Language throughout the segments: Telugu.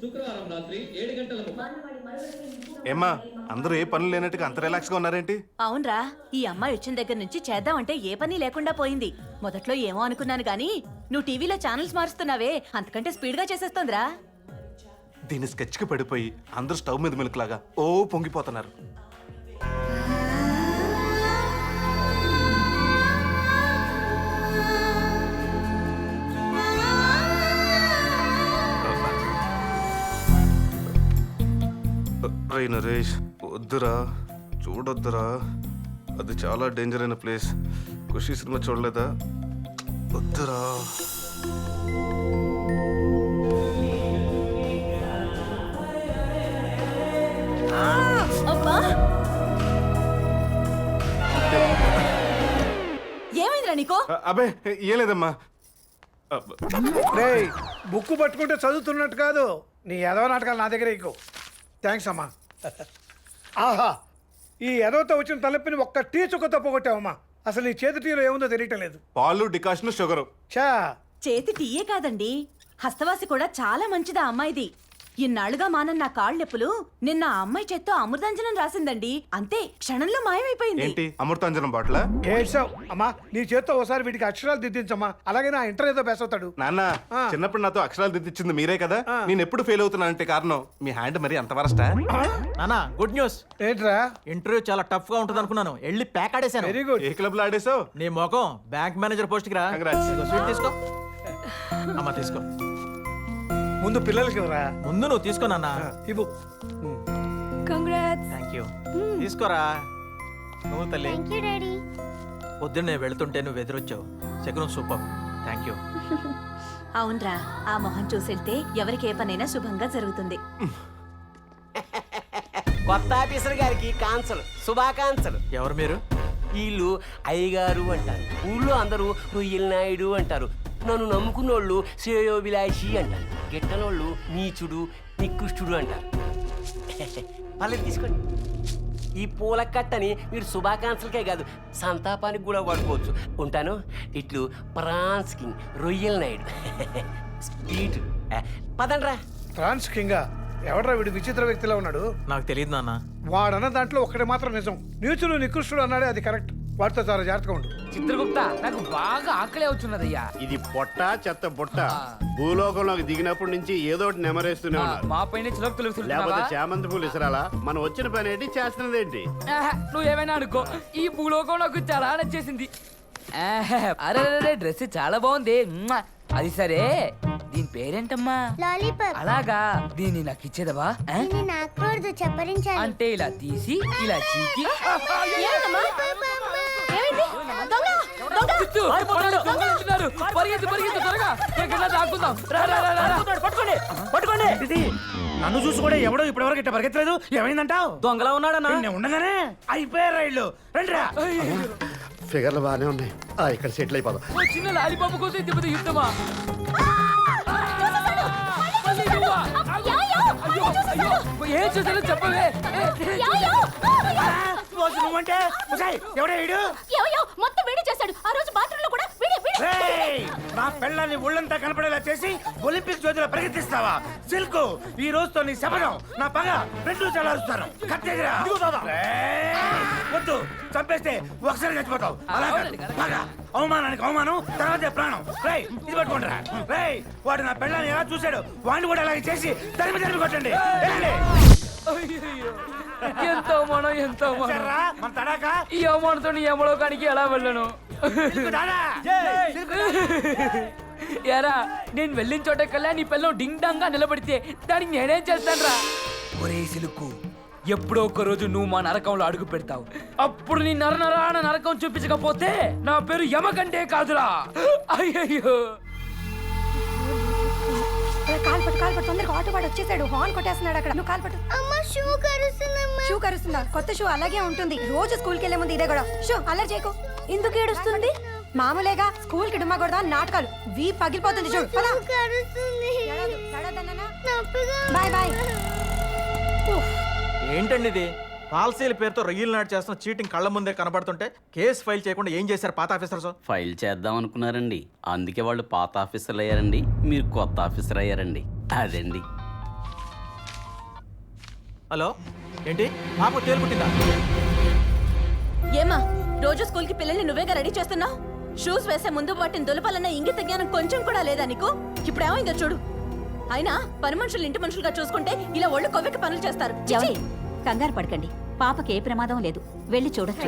శుక్రవారం రాత్రి 7 గంటలకు. ఏమ్మా అందరూ ఏ పనులు లేనట్టుగా అంత రిలాక్స్ గా ఉన్నారేంటి? అవునరా, ఈ అమ్మాయి వచ్చిన దగ్గర నుంచి చేద్దామంటే ఏ పని లేకుండా పోయింది. మొదట్లో ఏమో అనుకున్నాను గానీ నువ్వు టీవీలో ఛానల్స్ మారుస్తున్నావే, అంతకంటే స్పీడ్ గా చేసేస్తోందిరా. దీని స్కెచ్ కి పడిపోయి అందరూ స్టవ్ మీద మిల్క్లాగా ఓ పొంగిపోతున్నారు. నరేష్ వద్దురా, చూడొద్దురా, అది చాలా డేంజర్ అయిన ప్లేస్. ఖుషి సినిమా చూడలేదా? వద్దురా. ఏమైందిరా నీకో? అబ్బే ఏం లేదమ్మా. బుక్ పట్టుకుంటే చదువుతున్నట్టు కాదు, నీ ఎదవ నాటకాలు నా దగ్గర ఎక్కువ. థ్యాంక్స్ అమ్మా. ఆహా, ఈ ఎదవతో వచ్చిన తలపిని ఒక్క టీ చుక్కతో పోగొట్టావమ్మా. అసలు నీ చేతి టీలో ఏముందో తెలియటం లేదు. పాలు, డికాషన్, షుగరు. చా, చేతి టీయే కాదండి, హస్తవాసి కూడా చాలా మంచిదా అమ్మాయిది. ఇన్నాళ్లుగా మానన్న కాళ్ళెప్పులు నిన్న ఆ అమ్మాయి చేత్తో అమృతాంజనం రాసిందండి. అంతే, క్షణంలో మాయమైపోయింది. ఏంటి అమృతాంజనం బాట్ల? ఏడ్చావు అమ్మా, నీ చేత్తో ఒకసారి వీటికి అక్షరాలు దిద్దించమ్మా. అలాగే నా ఇంటర్ ఏదో బెస్ అవుతాడు. నాన్న, చిన్నప్పుడు నాతో అక్షరాలు దిద్దిచ్చింది మీరే కదా. నేను ఎప్పుడు ఫెయిల్ అవుతున్నానంటే కారణం మీ హ్యాండ్ మరి అంత వరస్టా? నానా గుడ్ న్యూస్. ఏంట్రా? ఇంటర్వ్యూ చాలా టఫ్ గా ఉంటుంది అనుకున్నాను, వెళ్ళి ప్యాక్ ఆడేశాను. Very good. ఏ క్లబ్ లో ఆడేసావు? నీ మొఖం బ్యాంక్ మేనేజర్ పోస్ట్ కి రా. Congrats. స్వీట్ తీసుకో అమ్మా, తీసుకో. ముందు పిల్లలకి రా. ముందు నువ్వు తీసుకో నాన్న. ఇవ్వు. Thank you. తీసుకోరా నువ్వు తల్లి. పొద్దున్న నేను వెళ్తుంటే నువ్వు ఎదురొచ్చావు. శకునం సూపర్. Thank you. అవునరా, ఆ మొహం చూసెళ్తే ఎవరికి ఏ పనైనా శుభంగా జరుగుతుంది. కొత్త ఆఫీసర్ గారికి కాన్సలు శుభాకాంక్షలు. ఎవరు మీరు? వీళ్ళు అయ్యగారు అంటారు, ఊళ్ళో అందరూ రొయ్యల నాయుడు అంటారు. నన్ను నమ్ముకున్నోళ్ళు శ్రేయోభిలాషి అంటారు, గిట్టనోళ్ళు నీచుడు నికృష్టుడు అంటారు. పర్లేదు తీసుకోండి. ఈ పూల కట్టని మీరు శుభాకాంక్షలకే కాదు సంతాపానికి కూడా వాడుకోవచ్చు. ఉంటాను. ఇట్లు ప్రాన్స్ కింగ్ రొయ్యల నాయుడు స్పీడ్. పదండ్రా. ఫ్రాన్స్ కింగా? ఎవడ్రా వీడు? విచిత్ర వ్యక్తిలో ఉన్నాడు. నాకు తెలియదు నాన్న. వాడన్న దాంట్లో ఒక్కటి మాత్రం నిజం. నీచుడు నికృష్టుడు అన్నాడే, అది కరెక్ట్. వాటితో చాలా జాగ్రత్తగా ఉండు. చిత్రగుప్త, నాకు బాగా ఆకలే అవుతున్నదయ్యా. ఇది పొట్ట చెత్త బుట్ట. భూలోకంలోకి దిగినప్పటి నుంచి ఏదో ఒకటి నెమరేస్తూనే ఉన్నారు. మా పైన చిలకలు లేకపోతే చామంతి పూలు ఇసరాలా? మనం వచ్చిన పని ఏంటి, చేస్తున్నది ఏంటి? నువ్వు ఏమైనా అనుకో, ఈ భూలోకం నాకు చాలా నచ్చేసింది. అరే డ్రెస్ చాలా బాగుంది. అది సరే, దీని పేరేంటమ్మా? లాలీపాప్. అలాగా, దీన్ని నాకు ఇచ్చేదవా? నాకు చెప్పరించాలి. అంటే ఇలా తీసి ఇలా చీకి నన్ను చూసి కూడా ఎవడో ఇప్పటివరకు ఇట్లా పరిగెత్తలేదు. ఏమైందంటావు? దొంగలా ఉన్నాడన్నా. ఉండగానే అయిపోయారు రైళ్ళు. రండిరా. ఫిగర్లు బాగానే ఉన్నాయి. ఇక్కడ సెటిల్ అయిపోదాం. చిన్న లాలిపాపు కోసం ఇంత యుద్ధమా? ఏం చూసానో చెప్పవే. నువ్వంటే ఎవడే వీడు? మొత్తం వీడి చేశాడు. ఆ రోజు బాత్రూంలో కూడా నా పెళ్ళాన్ని ఒళ్ళంతా కనపడేలా చేసి ఒలింపిక్ జ్యోతిలో ప్రయత్నిస్తావా? సిల్కు, ఈ రోజుతో నీ శపథం. నా పగ రెండు చలారుస్తాను. కట్టేదిరా. వద్దు, చంపేస్తే ఒకసారి చచ్చిపోతావు. అలా పగ, అవమానానికి అవమానం, తర్వాతే ప్రాణం. రేయ్, ఇది పట్టుకుంటారా? రేయ్, వాడు నా పెళ్ళాన్ని ఎలా చూశాడు, వాడిని కూడా అలాగే చేసి తరిమి తరిమి కొట్టండి. ఎంత అవమానం, ఎంత అవమానం. మన తడాక ఈ అవమానంతో నీ యమలోకానికి ఎలా వెళ్ళను? యారా, నేను వెళ్ళిన చోట కల్లా నీ పిల్లలు డింగ్ డాంగ్ గా నిలబడితే దానికి నేనేం చేస్తాను రా? ఒరే సిలుకు, ఎప్పుడో ఒక రోజు నువ్వు మా నరకంలో అడుగు పెడతావు. అప్పుడు నీ నరనరాన నరకం చూపించకపోతే నా పేరు యమకంటే కాదురా. అయ్యయ్యో, కాలు పట్టు తొందరగా. ఆటో వాడు వచ్చేసాడు, హార్న్ కొట్టేస్తున్నాడు అక్కడ. నువ్వు కాలు పట్టు. అమ్మ, షూ కరుస్తుందమ్మా. షూ కరుస్తుందా? కొత్త షూ అలాగే ఉంటుంది. రోజు స్కూల్ కి వెళ్లే ముందు ఇదే కూడా. షూ అలా చేయకు. ఎందుకు ఏడుస్తుంది? మామూలేగా స్కూల్ కి డుమ్మకూడదా? నాటకాలు వీ పగిలిపోతుంది. చూడు, బాయ్ బాయ్. ఏంటండి ఇది? పాలసీల పేరుతో రొయ్యలు నాటు చేస్తున్న చీటింగ్ కళ్ళ ముందే కనబడుతుంటే కేసు ఫైల్ చేయకుండా ఏం చేశారు పాత ఆఫీసర్స్? ఫైల్ చేద్దాం అనుకున్నారండి, అందుకే వాళ్ళు పాత ఆఫీసర్లు అయ్యారండి, మీరు కొత్త ఆఫీసర్ అయ్యారండి. అదండి. హలో ఏంటి పాప తేలుకుంటుందా? ఏమా రోజు స్కూల్ కి పిల్లల్ని నువ్వేగా రెడీ చేస్తున్నావు? షూస్ వేసే ముందు వాటిని దులపాలన్న ఇంగిత జ్ఞానం కొంచెం కూడా లేదా నీకు? ఇప్పుడు ఏమైందో చూడు. అయినా పని మనుషులు ఇంటి మనుషులుగా చూసుకుంటే ఇలా ఒళ్ళు కొవ్వెక్కి పనులు చేస్తారు. చిచి! కంగారు పడకండి, పాపకి ఏ ప్రమాదం లేదు, వెళ్ళి చూడొచ్చు.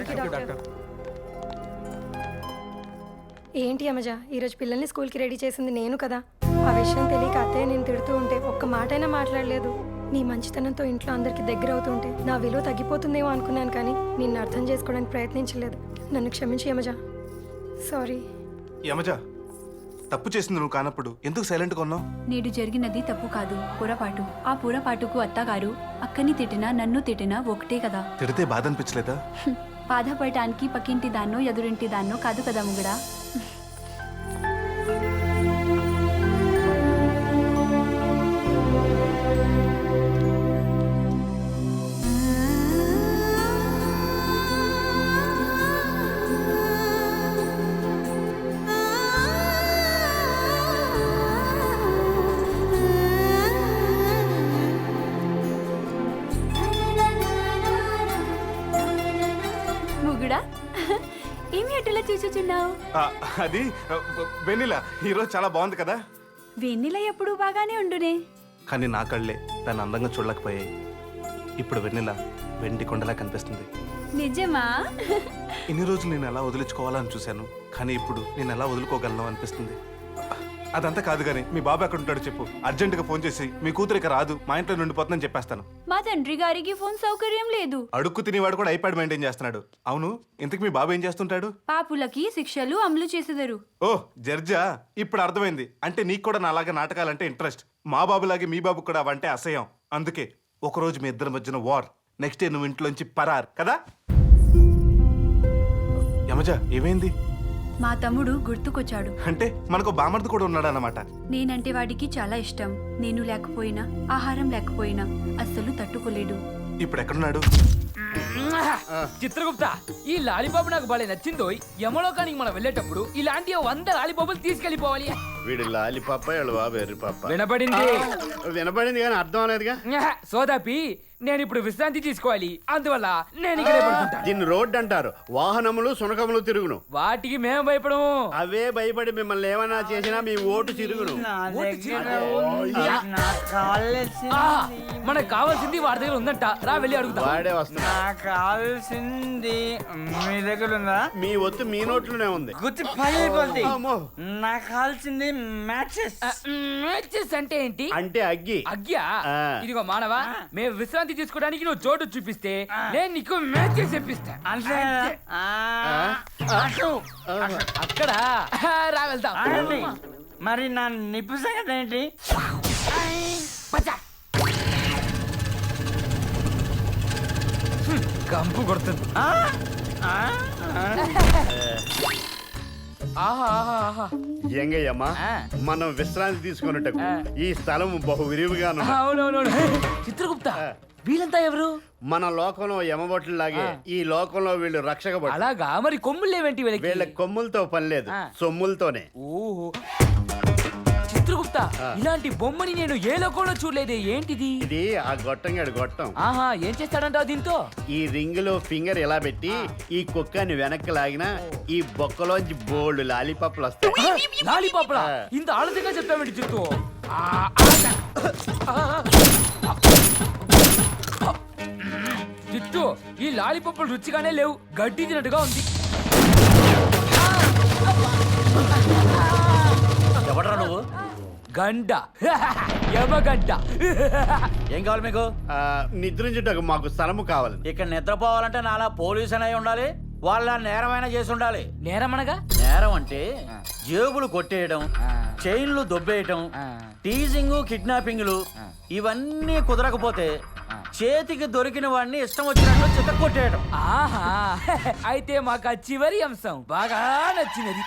ఏంటి అమ్మజ, ఈరోజు పిల్లల్ని స్కూల్కి రెడీ చేసింది నేను కదా. ఆ విషయం తెలియక అత్తయ్య నేను తిడుతూ ఉంటే ఒక్క మాటైనా మాట్లాడలేదు. నీ మంచితనంతో ఇంట్లో అందరికి దగ్గర అవుతుంటే నా విలువ తగ్గిపోతుందేమో అనుకున్నాను, కానీ నిన్ను అర్థం చేసుకోవడానికి ప్రయత్నించలేదు. నన్ను క్షమించి యమజ. సారీ. యమజ, తప్పు చేసింది నువ్వు కానప్పుడు ఎందుకు సైలెంట్గా ఉన్నావు? నేడు జరిగినది తప్పు కాదు, పొరపాటు. ఆ పొరపాటుకు అత్తగారు అక్కని తిట్టినా నన్ను తిట్టినా ఒకటే కదా. తిడితే బాధ అనిపించలేదా? బాధపడటానికి పక్కింటి దాన్నో ఎదురింటి దాన్నో కాదు కదా ముగడా. ముగుడా, ఏమి అటులా చూచుచున్నావు? అది వెన్నెల ఈరోజు చాలా బాగుంది కదా. వెన్నెల ఎప్పుడు బాగానే ఉండునే. కానీ నా కళ్ళే తను అందంగా చూడలేకపోయాయి. ఇప్పుడు వెన్నెల వెండి కొండలా కనిపిస్తుంది. నిజమా? ఇన్ని రోజులు నేను ఎలా వదిలించుకోవాలని చూశాను, కానీ ఇప్పుడు నేను ఎలా వదులుకోగలను అనిపిస్తుంది. అదంతా కాదు కానీ మీ బాబు ఎక్కడ ఉంటాడు చెప్పు. అర్జెంటుగా ఫోన్ చేసి మీ కూతురు ఇక రాదు, మా ఇంట్లో నుండిపోతుందని చెప్పేస్తాను. మా తండ్రి గారికి ఫోన్ సౌకర్యం లేదు. అడుక్కు తినేవాడు కూడా ఐప్యాడ్ మెయింటైన్ చేస్తున్నాడు. అవును, ఇంతకు మీ బాబు ఏం చేస్తుంటాడు? పాపులకి శిక్షలు అమలు చేసేదారు. ఓ జర్జా, ఇప్పుడు అర్థమైంది. అంటే నీకు కూడా నాలాగా నాటకాలంటే ఇంట్రెస్ట్. మా బాబులాగే మీ బాబు కూడా అవంటే అసహ్యం. అందుకే ఒకరోజు మీ ఇద్దరి మధ్యన వార్, నెక్స్ట్ డే నువ్వు ఇంట్లోంచి పరార్ కదా. యమజ, ఏమైంది? మా తమ్ముడు గుర్తుకొచ్చాడు. అంటే మనకు బామర్ది కూడా ఉన్నాడు అన్నమాట. నేనంటే వాడికి చాలా ఇష్టం. నేను లేకపోయినా, ఆహారం లేకపోయినా అస్సలు తట్టుకోలేడు. ఇప్పుడు ఎక్కడున్నాడు? చిత్రగుప్త, ఈ లాలీపాప్ నాకు భలే నచ్చిందో. యమలోకానికి మనం వెళ్ళేటప్పుడు ఇలాంటి 100 లాలీపాపులు తీసుకెళ్లిపోవాలి. వీడి లాలిపాప వీళ్ళ బాబు ఎర్రి పాప. వినపడింది? వినపడింది కానీ అర్థం అనేదిగా. సోదాపి, నేను ఇప్పుడు విశ్రాంతి తీసుకోవాలి, అందువల్ల నేను ఇక్కడే పడుకుంటా. దీన్ని రోడ్డు అంటారు. వాహనములు సునకములు తిరుగును. వాటికి మేము భయపడము. అవే భయపడి మిమ్మల్ని ఏమైనా చేసినా మీ ఓటు తిరుగును. మనకు కావాల్సింది వాడి దగ్గర ఉందంట. రా వెళ్ళి అడుగుతా. వాడే వస్తున్నా. కావాల్సింది మీ దగ్గర ఉందా? మీ ఒత్తు మీ నోట్లోనే ఉంది. గుర్తు పగిలిపోద్ది. అమ్మో. నాకు కావాల్సింది మ్యాచెస్. మ్యాచెస్ అంటే ఏంటి? అంటే అగ్గి. అగ్గ్యా? ఆ. ఇదిగో మానవా, మేము విశ్రాంతి తీసుకోవడానికి నువ్వు చోటు చూపిస్తే నేను నీకు మ్యాచెస్ చెప్పిస్తా. అంటే అక్కడ రా వెళ్తాం. మరి నా నిప్పు సంగతి ఏంటి? కంపు కొడుతుంది. ఎంగయ్యమ్మా, మనం విశ్రాంతి తీసుకున్నట్టు ఈ స్థలం బహు విరివిగా అవునవును. చిత్రగుప్త, వీళ్ళంతా ఎవరు? మన లోకంలో యమబొట్లలాగే ఈ లోకంలో వీళ్ళు రక్షక భటులు. అలాగా? మరి కొమ్ములు లేవేంటి వీళ్ళకి? వీళ్ళ కొమ్ములతో పని లేదు, సొమ్ములతోనే. ఓహో, చిత్రగుప్త, ఇలాంటి బొమ్మని నేను ఏ లోకంలో చూడలేదే. ఏంటిది? ఇది ఆ గొట్టంగాడి గొట్టం. ఆహా, ఏం చేస్తాడంటావు దీంతో? ఈ రింగ్ లో ఫింగర్ ఇలా పెట్టి ఈ కుక్కని వెనక్కి లాగినా ఈ బొక్కలోంచి బోల్డ్ లాలీపాప్లు వస్తాయి. లాలీపాప్లా? ఇంత ఆలస్యంగా చెప్పావేంటి చిత్తు? చిత్తు, ఈ లాలీపాప్లు రుచిగానే లేవు, గడ్డి తినట్టుగా ఉంది. ఎవడరా నువ్వు? గంట. యమగంట. ఏం కావాలి మీకు? నిద్రించుటకు మాకు స్థలము కావాలి. ఇక్కడ నిద్రపోవాలంటే నాలా పోలీసు అయి ఉండాలి, వాళ్ళ నేరమైనా చేసి ఉండాలి. నేరమనగా? నేరం అంటే జేబులు కొట్టేయడం, చైన్లు దొబ్బేయటం, టీజింగ్, కిడ్నాపింగ్లు ఇవన్నీ కుదరకపోతే చేతికి దొరికిన వాడిని ఇష్టం వచ్చినట్లు చిత్త కొట్టేయడం. ఆహా, అయితే మాకు ఆ చివరి అంశం బాగా నచ్చినది.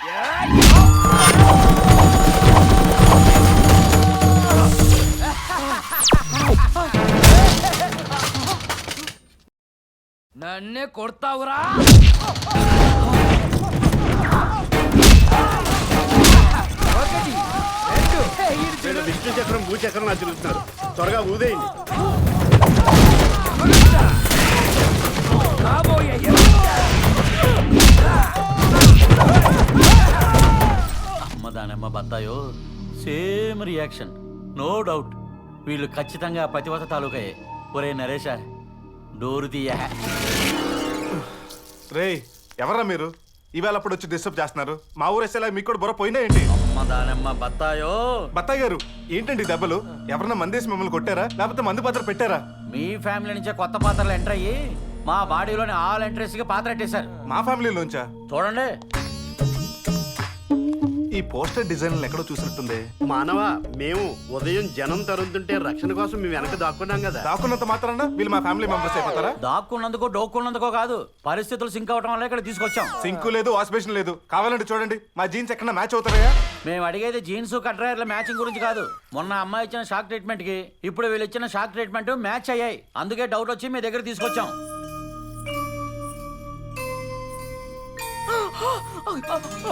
నన్నే కొడతావురా? ఒకటి, రెండు. విష్ణు చక్రం భూచక్రం నాకు తిరుగుతున్నారు. త్వరగా ఊదేయండి. రాబోయే అమ్మదానమ్మ బత్తాయో సేమ్ రియాక్షన్ నో డౌట్ వీళ్ళు ఖచ్చితంగా పతివత తాలూకాయే. ఒరే నరేష డోరు తీయ. రేయ్ ఎవరా మీరు ఈవేళ అప్పుడు వచ్చి డిస్టర్బ్ చేస్తున్నారు? మా ఊరు వేసేలా మీకు కూడా బుర్ర పోయినా ఏంటి? అమ్మదానమ్మ బత్తాయో. బత్తాయి గారు ఏంటండి దెబ్బలు? ఎవరన్నా మందేసి మిమ్మల్ని కొట్టారా లేకపోతే మందు పాత్ర పెట్టారా? మీ ఫ్యామిలీ నుంచే కొత్త పాత్రలు ఎంటర్ అయ్యి మా బాడీలోని ఆల్ ఎంట్రెస్ కి పాత్ర పెట్టేశారు. మా ఫ్యామిలీలోంచా? చూడండి. ఈ పోస్టర్ డిజైన్లు ఎక్కడో చూసినట్టుంది. మానవా, మేము ఉదయం జనం తరుముతుంటే రక్షణ కోసం మేము వెనక దాక్కున్నాం కదా. దాక్కున్నంత మాత్రాన వీళ్ళు మా ఫ్యామిలీ మెంబర్స్ అయిపోతారా? దాక్కున్నందుకో డోక్కున్నందుకో కాదు, పరిస్థితులు సింక్ అవటం వల్ల ఇక్కడ తీసుకొచ్చాం. సింకు లేదు, వాష్ బేసిన్ లేదు. కావాలంటే చూడండి మా జీన్స్ ఎక్కడ మ్యాచ్ అవుతాయా? మేము అడిగేది జీన్స్ కట్రాయర్ల మ్యాచింగ్ గురించి కాదు. మొన్న అమ్మాయి ఇచ్చిన షాక్ ట్రీట్మెంట్ కి ఇప్పుడు వీళ్ళు ఇచ్చిన షాక్ ట్రీట్మెంట్ మ్యాచ్ అయ్యాయి. అందుకే డౌట్ వచ్చి మీ దగ్గర తీసుకొచ్చాం.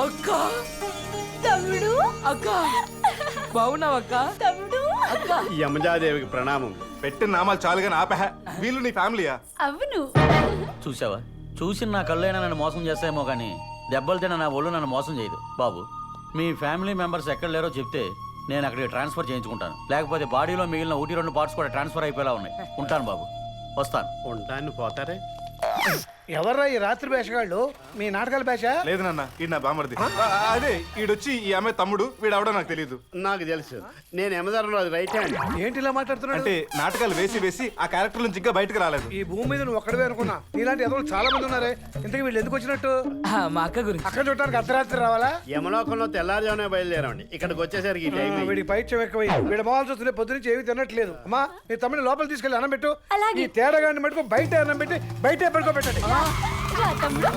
అక్క తమ్ముడు, అక్క బాగున్నావక్క? తమ్ముడు, అక్క యమజాదేవికి ప్రణామం. పెట్టిన నామాలు చాలుగాని ఆపహ. వీళ్ళు నీ ఫ్యామిలీయా? అవును. చూసావా, చూసిన నా కళ్ళైనా నన్ను మోసం చేస్తాయేమో కానీ దెబ్బలు తిన నా ఒళ్ళు నన్ను మోసం చేయదు. బాబు, మీ ఫ్యామిలీ మెంబర్స్ ఎక్కడ లేరో చెప్తే నేను అక్కడికి ట్రాన్స్ఫర్ చేయించుకుంటాను. లేకపోతే బాడీలో మిగిలిన 1-2 పార్ట్స్ కూడా ట్రాన్స్ఫర్ అయిపోయేలా ఉన్నాయి. ఉంటాను బాబు, వస్తాను. ఉంటాను పోతారే. ఎవర్రా ఈ రాత్రి వేషగాళ్ళు? మీ నాటకాల వేష? లేదు నాన్న, ఈ నా బామర్ది. అదే ఈడొచ్చి ఈ అమ్మాయి తమ్ముడు, వీడవడో నాకు తెలియదు. నాకు తెలుసు, నేను యమధర్మరాజు రైట్ హ్యాండ్. ఏంటి ఇలా మాట్లాడుతున్నాడు? అంటే నాటకాలు వేసి వేసి ఆ క్యారెక్టర్ నుంచి ఇంకా బయటకు రాలేదు. ఈ భూమి మీద నువ్వు ఒక్కడవే అనుకున్నా. నీలాంటి ఎదవలు చాలా మంది ఉన్నారే. ఇంతకీ వీళ్ళు ఎందుకు వచ్చినట్టు? మా అక్క గురించి. అక్కడ చూడటానికి అర్ధరాత్రి రావాలా? యమలోకంలో తెల్లారుజామునే బయలుదేరామండి. ఇక్కడికి వచ్చేసరికి ఈ టైం అయింది. వీడికి పైత్యం ఎక్కువైంది. వీడి మొహాలు చూస్తుంటే పొద్దునుంచి ఏవి తినట్లేదు. అమ్మా, మీ తమ్ముని లోపల తీసుకెళ్ళి అన్నం పెట్టు. అలాగే. ఈ తేడాగాన్ని మటుకు బయట అన్నం పెట్టి బయటే పడుకోబెట్టండి. రా తమ్ముడు.